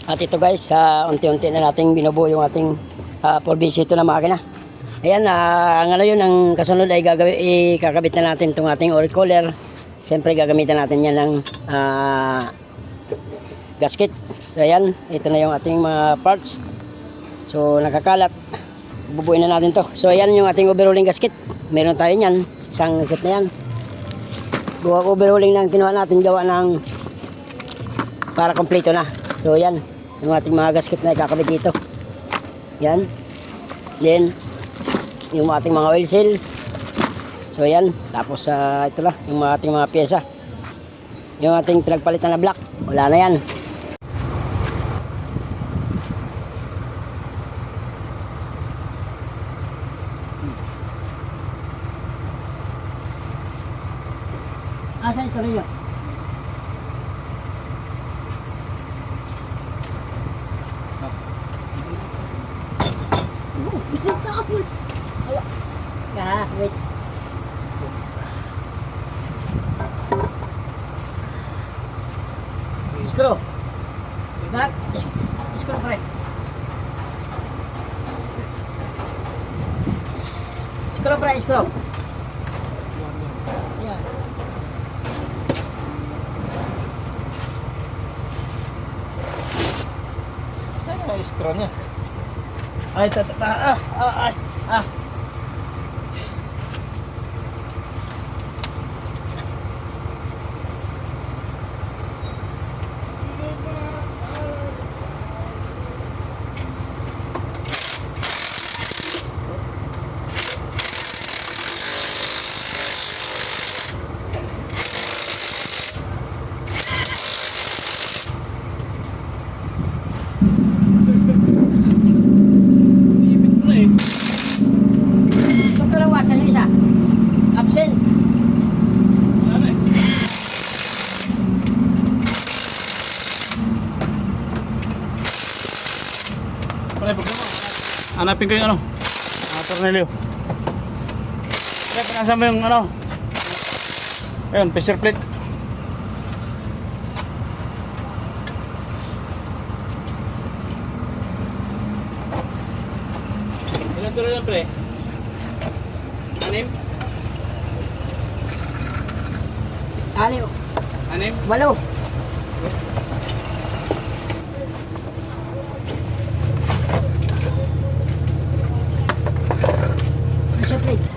At ito guys, unti-unti na nating binubuo yung ating full base ito na makina. Ayan, ngayon ang kasunod ay ikakabit na natin itong ating oil cooler. Siyempre gagamitan natin yan ng gasket. So ayan, ito na yung ating mga parts. So nakakalat, bubuin na natin to. So ayan yung ating overhauling gasket. Meron tayo yan, isang set na yan. Overhauling lang kinuha natin, gawa ng para kompleto na. So yan, yung ating mga gasket na ikakabit dito. Yan. Then yung ating mga oil seal. So yan, tapos ito lang yung ating mga pyesa. Yung ating pinagpalitan na block, wala na yan. Asa ito rin yun? Wait. Screw. Back. Screw pre. Screw pre, screw. Yeah. Saan yung screw niya? Ay, ay. Hanapin ko yung tornilyo. Kaya pinasa mo yung ayun, pressure plate. Ilan tuloy lang pre? 6? 6. 8.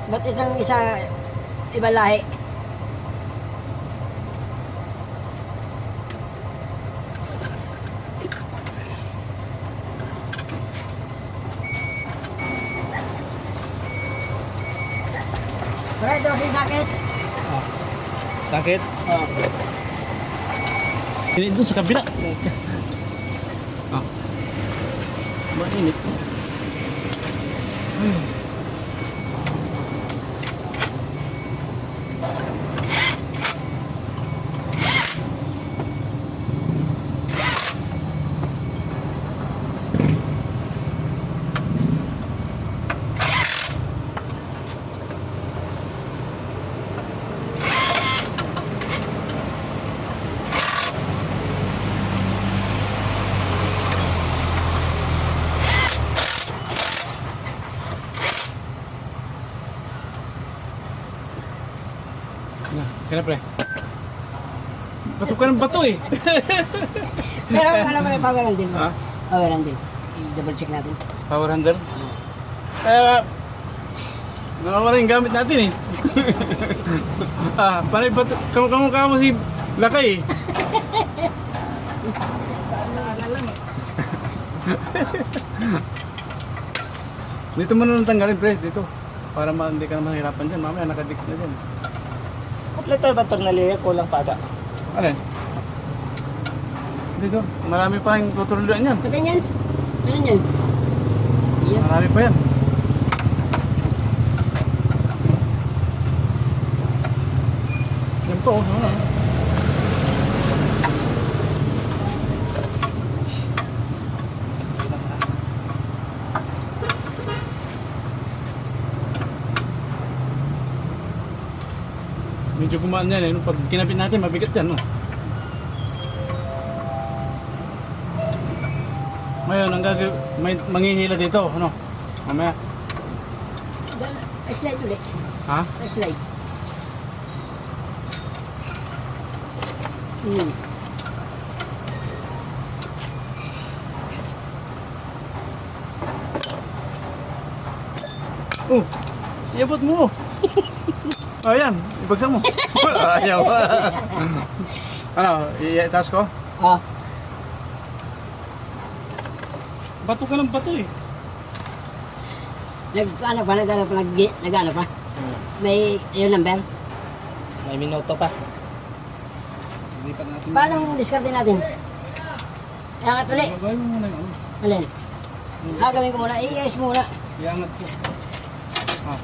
Ba't itong isa ibang lahi? Alright, ito yung sakit. Sakit? Oo. Ini doon sa kabila. Mainit. Kaya pre. Bato ka ng bato eh. Pero ano mo na power handle mo? Ha? Power handle. I-double check natin. Power handle? Kaya nawawala yung gamit natin eh. Panay bato. Kamu si Lakay eh. Dito mo na tanggalin pre, dito. Para hindi ka na mahirapan dyan. Mamaya nakadikit na dyan. Kompleto ba tornilyo? Kulang pa da. Ano yan? Dito, marami pa yung tuturuan yan. Pati yan. Ano yan? Yan. Marami pa yan. Yan po. Ano? Medyo gumaan yan eh. Nung pag kinapit natin, mabigat yan, no? Ngayon, may manghihila dito, ano? Mamaya. Slide ulit. Ha? Slide. Hmm. Oh, iabot mo. Ayan, ibagsak mo. Ayaw. Ano, itaas ko? Ah, Bato ka ng bato eh. nag-ano pa? May yung number? May minuto pa. Hindi pa natin. Paano discard natin? Iangat ulit. Gagawin mo muna yung ano. Alin? Gagawin ko muna. I-ayos muna. Iangat ko. Ah.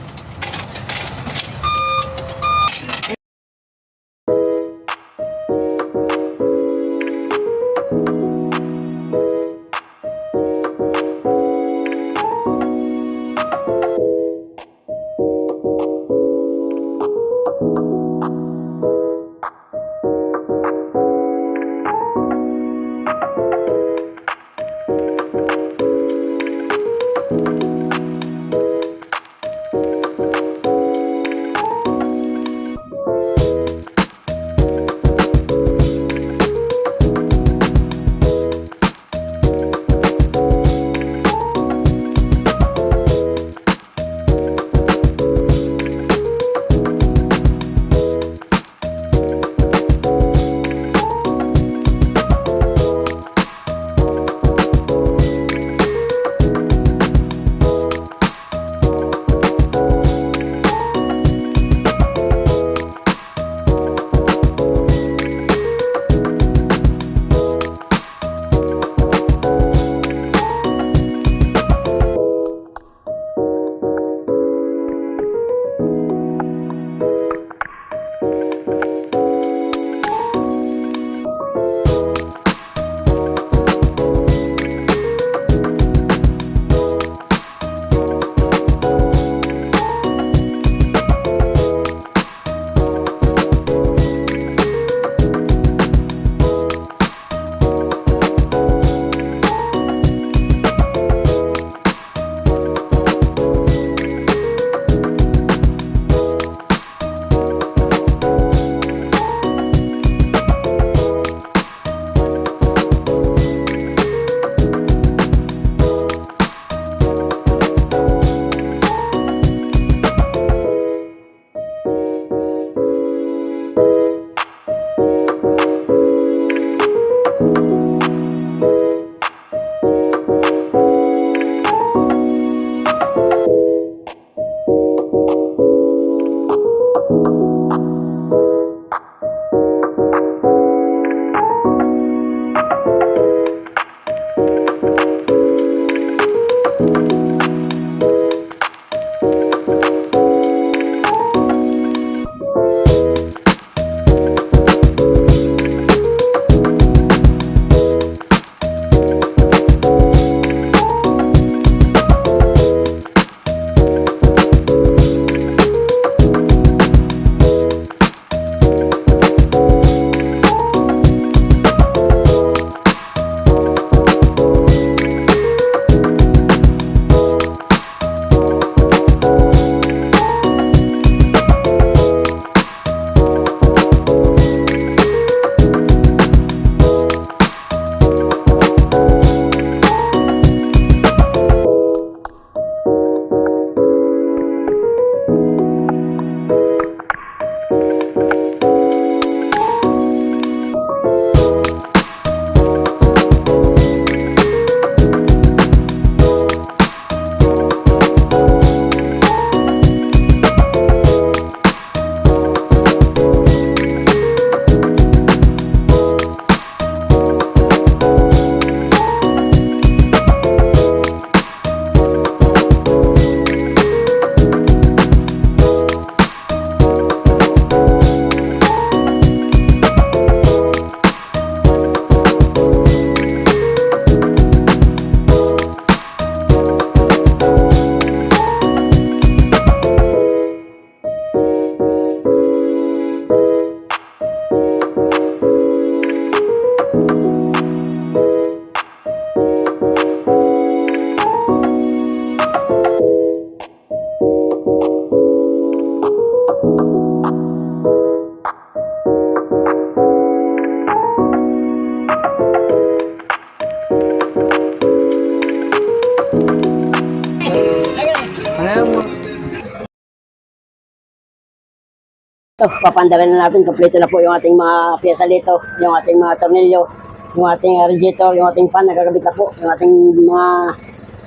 So, papandarin na natin. Kompleto na po yung ating mga pyesa dito, yung ating mga tornilyo, yung ating radiator, yung ating fan, nagagabit na po. Yung ating mga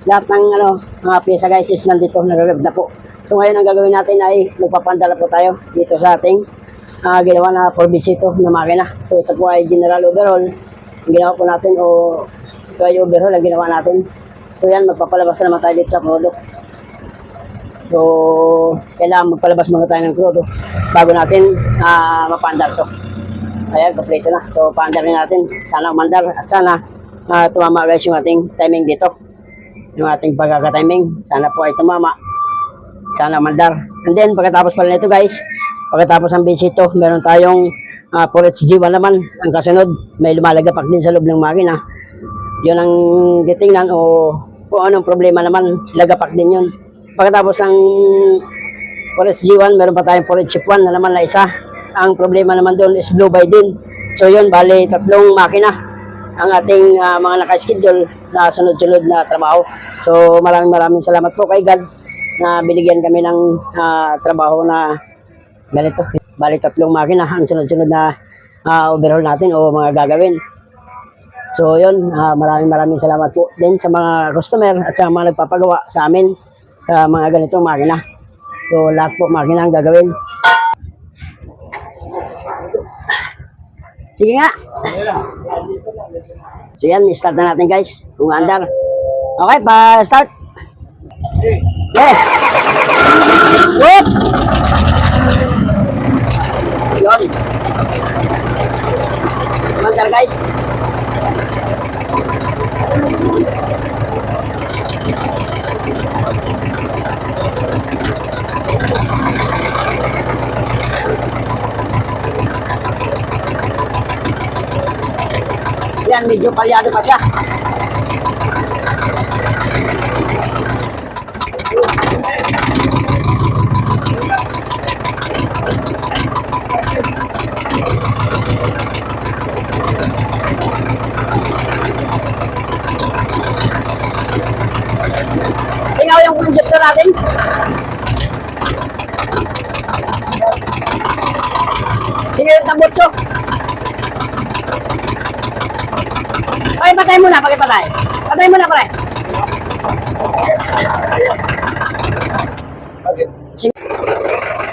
lahat ng mga pyesa guys is nandito, nagagabit na po. So ngayon ang gagawin natin ay magpapandala po tayo dito sa ating ginawa na 4BC na makina. So ito po ay general overhaul. Ang ginawa po natin o ito ay overhaul ang ginawa natin. So yan, magpapalabas na naman tayo dito sa crudo. So kailangan magpalabas muna tayo ng crudo bago natin mapandar to. Ayan, kompleto na. So paandarin natin. Sana umandar at sana tumama guys yung ating timing dito. Yung ating pagkakatiming. Sana po ay tumama. Sana mandar. And then, pagkatapos pala nito guys, pagkatapos ng BC to, meron tayong 4HG1 naman. Ang kasunod, may lumalagapak din sa loob ng makina. Yun ang titingnan o kung anong problema naman, lagapak din yun. Pagkatapos ng 4HG1, meron pa tayong 4HG1 na naman na isa. Ang problema naman doon is blue by din. So yun, bali, 3 makina ang ating mga nakaschedule na sunod-sunod na trabaho. So maraming salamat po kay God na binigyan kami ng trabaho na ganito. Bali 3 makina ang sunod-sunod na overhaul natin o mga gagawin. So yun, maraming salamat po din sa mga customer at sa mga nagpapagawa sa amin sa mga ganitong makina. So lahat po makina ang gagawin. Sige nga. So yan, start na natin guys. Kung andar. Okay, pa-start. Yeah. Whoop! Yun. Mandar guys. Yan, medyo palyado pa siya. Tingnan yung conjector natin. Sige yung tambutso. Okay, patay muna, pagkipatay. Patay muna, pare.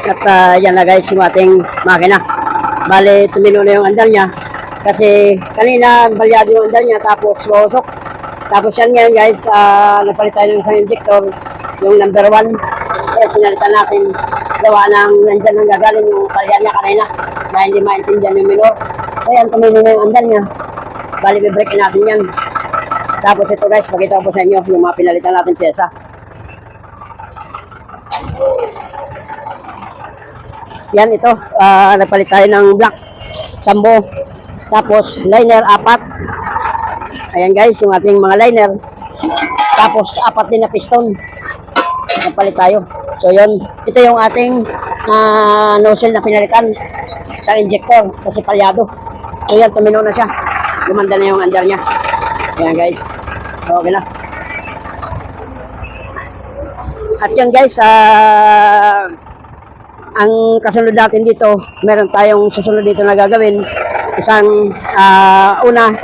At yan na guys, yung ating makina. Bale, tumino na yung andar niya. Kasi kanina, balyado yung andar niya, tapos susok. Tapos yan ngayon guys, napalit tayo ng isang injector, yung number 1. Eh, pinalitan natin. Gawa ng nandyan ang gagaling yung palya niya kanina, na hindi maintindihan yung minor. Ayan, tumino na yung andar niya. Bali, break natin yan. Tapos ito guys, pakita ko po sa inyo yung mga pinalitan natin pyesa. Yan ito, nagpalit tayo ng black, sambo. Tapos liner, 4. Ayan guys, yung ating mga liner. Tapos 4 din na piston. Nagpalit tayo. So yun, ito yung ating nozzle na pinalitan sa injector kasi palyado. So yan, tumino na siya. Gumanda na yung andar niya. Ayan guys. Okay na. At yun guys, ang kasunod natin dito, meron tayong susunod dito na gagawin. Isang una,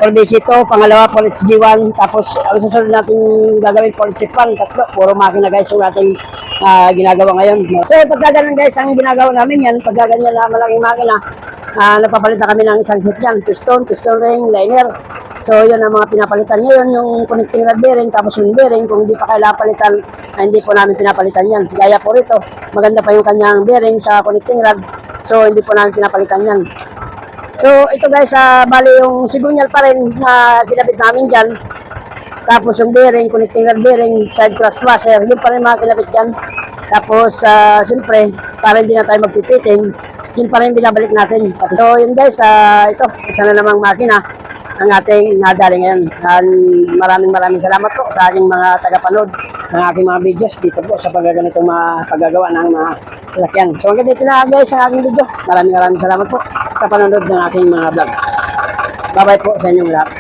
4BC to, pangalawa, 4HG1, tapos ang susunod natin gagawin, 4HG1, tatlo, puro makina guys yung ating ginagawa ngayon. So pagka ganun guys, ang ginagawa namin yan, pagka ganyan na malaking makina, nagpapalit na kami ng isang set yan, piston ring, liner. So yun ang mga pinapalitan ngayon, yung connecting rod bearing, tapos yung bearing, kung hindi pa kailangan palitan, hindi po namin pinapalitan yan. Gaya po rito, maganda pa yung kanyang bearing sa connecting rod, so hindi po namin pinapalitan yan. So ito guys, bali yung sigunyal pa rin na kinabit namin dyan. Tapos yung bearing, connecting rod bearing, side thrust washer, yun pa rin mga kinabit dyan. Tapos siyempre, para hindi na tayo magpipiting, yun pa rin binabalik natin. So yun guys, ito, isa na namang makina ang ating nadali ngayon. Maraming salamat po sa aking mga tagapanood ng aking mga videos dito po sa paggaganitong mga paggagawa ng mga sasakyan. So hanggang dito na guys ang aking video. Maraming salamat po sa panonood ng aking mga vlog. Bye bye po sa inyong lahat.